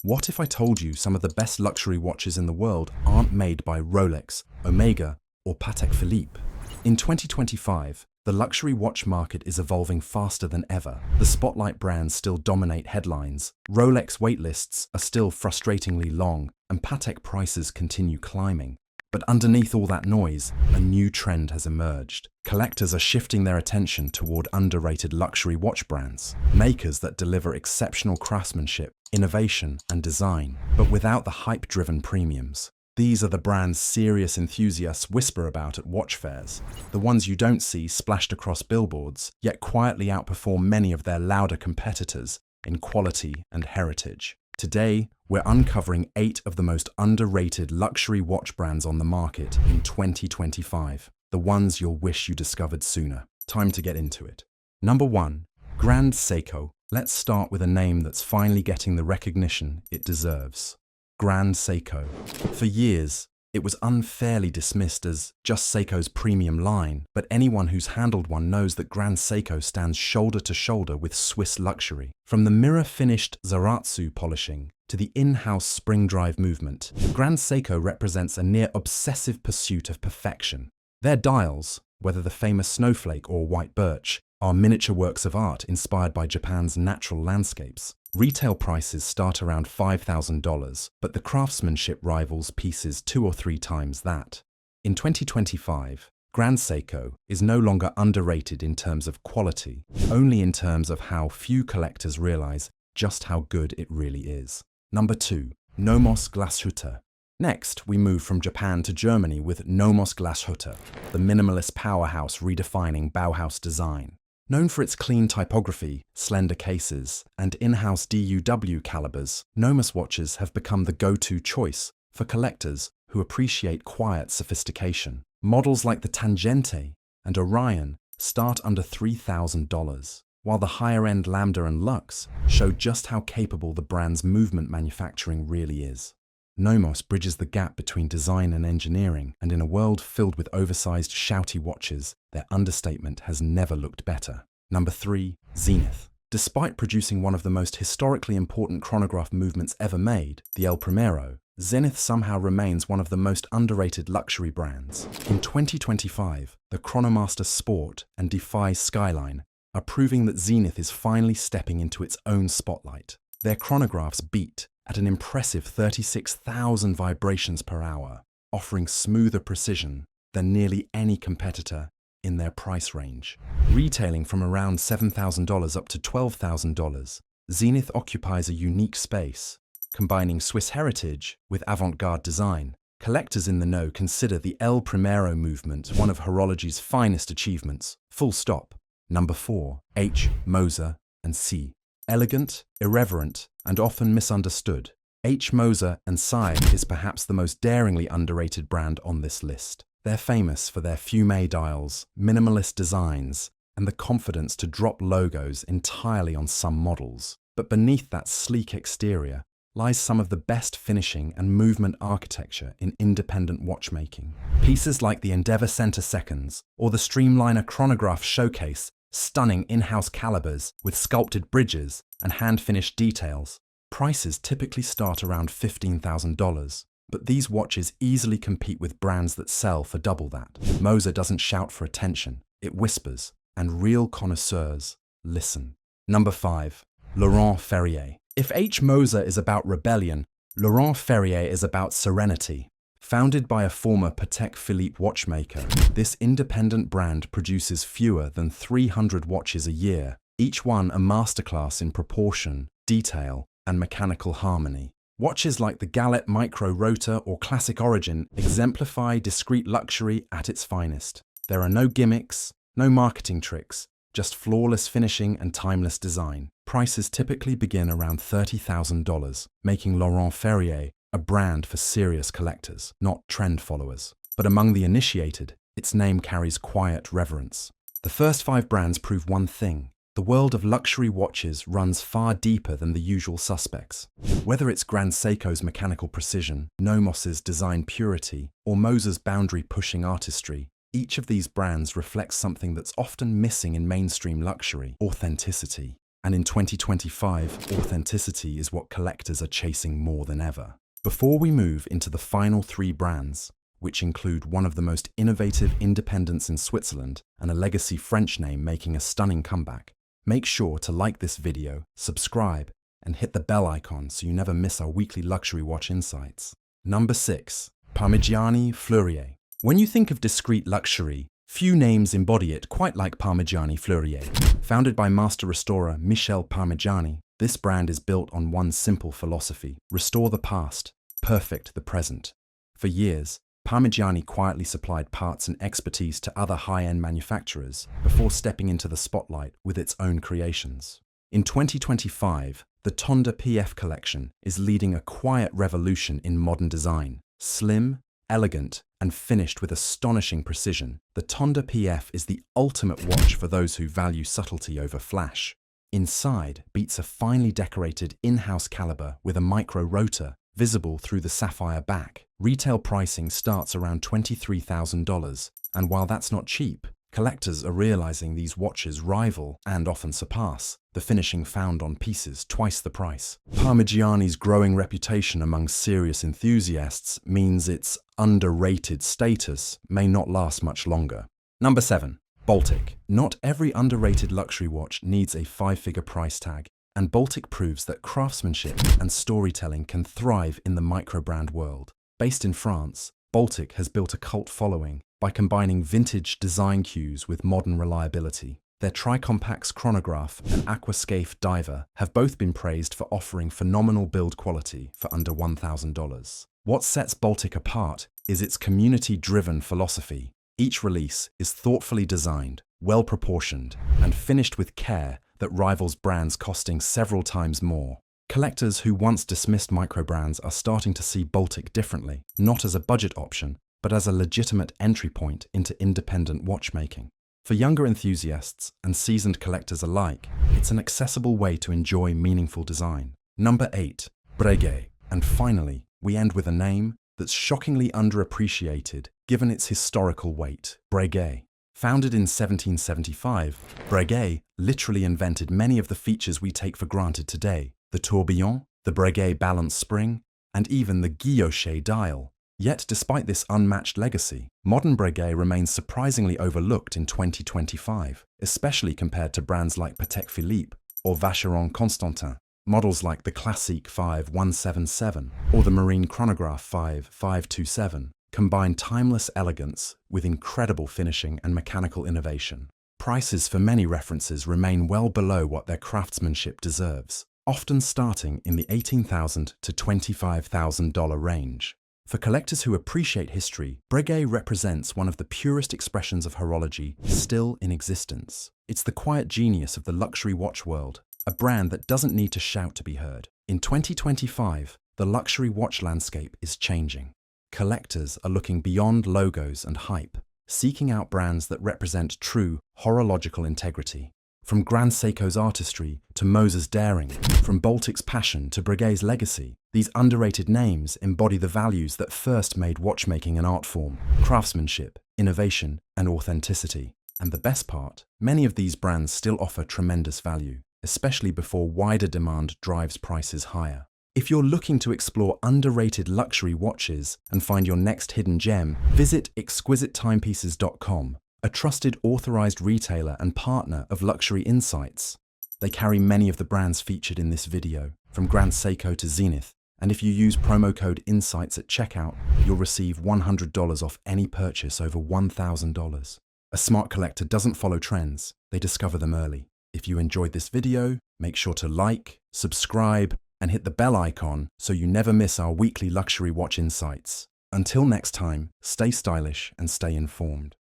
What if I told you some of the best luxury watches in the world aren't made by Rolex, Omega, or Patek Philippe? In 2025, the luxury watch market is evolving faster than ever. The spotlight brands still dominate headlines, Rolex waitlists are still frustratingly long, and Patek prices continue climbing. But underneath all that noise, a new trend has emerged. Collectors are shifting their attention toward underrated luxury watch brands, makers that deliver exceptional craftsmanship, innovation, and design, but without the hype-driven premiums. These are the brands serious enthusiasts whisper about at watch fairs, the ones you don't see splashed across billboards, yet quietly outperform many of their louder competitors in quality and heritage. Today, we're uncovering 8 of the most underrated luxury watch brands on the market in 2025, the ones you'll wish you discovered sooner. Time to get into it. Number 1. Grand Seiko. Let's start with a name that's finally getting the recognition it deserves. Grand Seiko. For years, it was unfairly dismissed as just Seiko's premium line, but anyone who's handled one knows that Grand Seiko stands shoulder to shoulder with Swiss luxury. From the mirror-finished Zaratsu polishing to the in-house spring drive movement, Grand Seiko represents a near-obsessive pursuit of perfection. Their dials, whether the famous snowflake or white birch, are miniature works of art inspired by Japan's natural landscapes. Retail prices start around $5,000, but the craftsmanship rivals pieces 2 or 3 times that. In 2025, Grand Seiko is no longer underrated in terms of quality, only in terms of how few collectors realize just how good it really is. Number 2. Nomos Glashütte. Next, we move from Japan to Germany with Nomos Glashütte, the minimalist powerhouse redefining Bauhaus design. Known for its clean typography, slender cases, and in-house DUW calibers, Nomos watches have become the go-to choice for collectors who appreciate quiet sophistication. Models like the Tangente and Orion start under $3,000, while the higher-end Lambda and Lux show just how capable the brand's movement manufacturing really is. Nomos bridges the gap between design and engineering, and in a world filled with oversized, shouty watches, their understatement has never looked better. Number 3. Zenith. Despite producing one of the most historically important chronograph movements ever made, the El Primero, Zenith somehow remains one of the most underrated luxury brands. In 2025, the Chronomaster Sport and Defy Skyline are proving that Zenith is finally stepping into its own spotlight. Their chronographs beat at an impressive 36,000 vibrations per hour, offering smoother precision than nearly any competitor in their price range. Retailing from around $7,000 up to $12,000, Zenith occupies a unique space, combining Swiss heritage with avant-garde design. Collectors in the know consider the El Primero movement one of horology's finest achievements. Full stop. Number 4. H. Moser and C. Elegant, irreverent, and often misunderstood, H. Moser & Cie is perhaps the most daringly underrated brand on this list. They're famous for their fume dials, minimalist designs, and the confidence to drop logos entirely on some models. But beneath that sleek exterior lies some of the best finishing and movement architecture in independent watchmaking. Pieces like the Endeavour Center Seconds or the Streamliner Chronograph Showcase stunning in-house calibers with sculpted bridges and hand-finished details. Prices typically start around $15,000, but these watches easily compete with brands that sell for double that. Moser doesn't shout for attention, it whispers, and real connoisseurs listen. Number 5. Laurent Ferrier. If H. Moser is about rebellion, Laurent Ferrier is about serenity. Founded by a former Patek Philippe watchmaker, this independent brand produces fewer than 300 watches a year, each one a masterclass in proportion, detail, and mechanical harmony. Watches like the Gallet Micro Rotor or Classic Origin exemplify discreet luxury at its finest. There are no gimmicks, no marketing tricks, just flawless finishing and timeless design. Prices typically begin around $30,000, making Laurent Ferrier a brand for serious collectors, not trend followers. But among the initiated, its name carries quiet reverence. The first 5 brands prove one thing: the world of luxury watches runs far deeper than the usual suspects. Whether it's Grand Seiko's mechanical precision, Nomos's design purity, or Moser's boundary-pushing artistry, each of these brands reflects something that's often missing in mainstream luxury: authenticity. And in 2025, authenticity is what collectors are chasing more than ever. Before we move into the final 3 brands, which include one of the most innovative independents in Switzerland and a legacy French name making a stunning comeback, make sure to like this video, subscribe, and hit the bell icon so you never miss our weekly luxury watch insights. Number 6. Parmigiani Fleurier. When you think of discreet luxury, few names embody it quite like Parmigiani Fleurier. Founded by master restorer Michel Parmigiani, this brand is built on one simple philosophy: restore the past, perfect the present. For years, Parmigiani quietly supplied parts and expertise to other high-end manufacturers before stepping into the spotlight with its own creations. In 2025, the Tonda PF collection is leading a quiet revolution in modern design. Slim, elegant, and finished with astonishing precision, the Tonda PF is the ultimate watch for those who value subtlety over flash. Inside beats a finely decorated in-house caliber with a micro rotor visible through the sapphire back. Retail pricing starts around $23,000, and while that's not cheap, collectors are realizing these watches rival and often surpass the finishing found on pieces twice the price. Parmigiani's growing reputation among serious enthusiasts means its underrated status may not last much longer. Number 7. Baltic. Not every underrated luxury watch needs a 5-figure price tag, and Baltic proves that craftsmanship and storytelling can thrive in the microbrand world. Based in France, Baltic has built a cult following by combining vintage design cues with modern reliability. Their Tricompax chronograph and Aquascape diver have both been praised for offering phenomenal build quality for under $1,000. What sets Baltic apart is its community-driven philosophy. Each release is thoughtfully designed, well-proportioned, and finished with care that rivals brands costing several times more. Collectors who once dismissed microbrands are starting to see Baltic differently, not as a budget option, but as a legitimate entry point into independent watchmaking. For younger enthusiasts and seasoned collectors alike, it's an accessible way to enjoy meaningful design. Number 8. Breguet. And finally, we end with a name that's shockingly underappreciated given its historical weight: Breguet. Founded in 1775, Breguet literally invented many of the features we take for granted today: the tourbillon, the Breguet balance spring, and even the guilloche dial. Yet, despite this unmatched legacy, modern Breguet remains surprisingly overlooked in 2025, especially compared to brands like Patek Philippe or Vacheron Constantin. Models like the Classique 5177 or the Marine Chronograph 5527 combine timeless elegance with incredible finishing and mechanical innovation. Prices for many references remain well below what their craftsmanship deserves, often starting in the $18,000 to $25,000 range. For collectors who appreciate history, Breguet represents one of the purest expressions of horology still in existence. It's the quiet genius of the luxury watch world, a brand that doesn't need to shout to be heard. In 2025, the luxury watch landscape is changing. Collectors are looking beyond logos and hype, seeking out brands that represent true horological integrity. From Grand Seiko's artistry to Moser's daring, from Baltic's passion to Breguet's legacy, these underrated names embody the values that first made watchmaking an art form: craftsmanship, innovation, and authenticity. And the best part, many of these brands still offer tremendous value, especially before wider demand drives prices higher. If you're looking to explore underrated luxury watches and find your next hidden gem, visit exquisitettimepieces.com. a trusted authorized retailer and partner of Luxury Insights. They carry many of the brands featured in this video, from Grand Seiko to Zenith, and if you use promo code INSIGHTS at checkout, you'll receive $100 off any purchase over $1,000. A smart collector doesn't follow trends, they discover them early. If you enjoyed this video, make sure to like, subscribe, and hit the bell icon so you never miss our weekly luxury watch insights. Until next time, stay stylish and stay informed.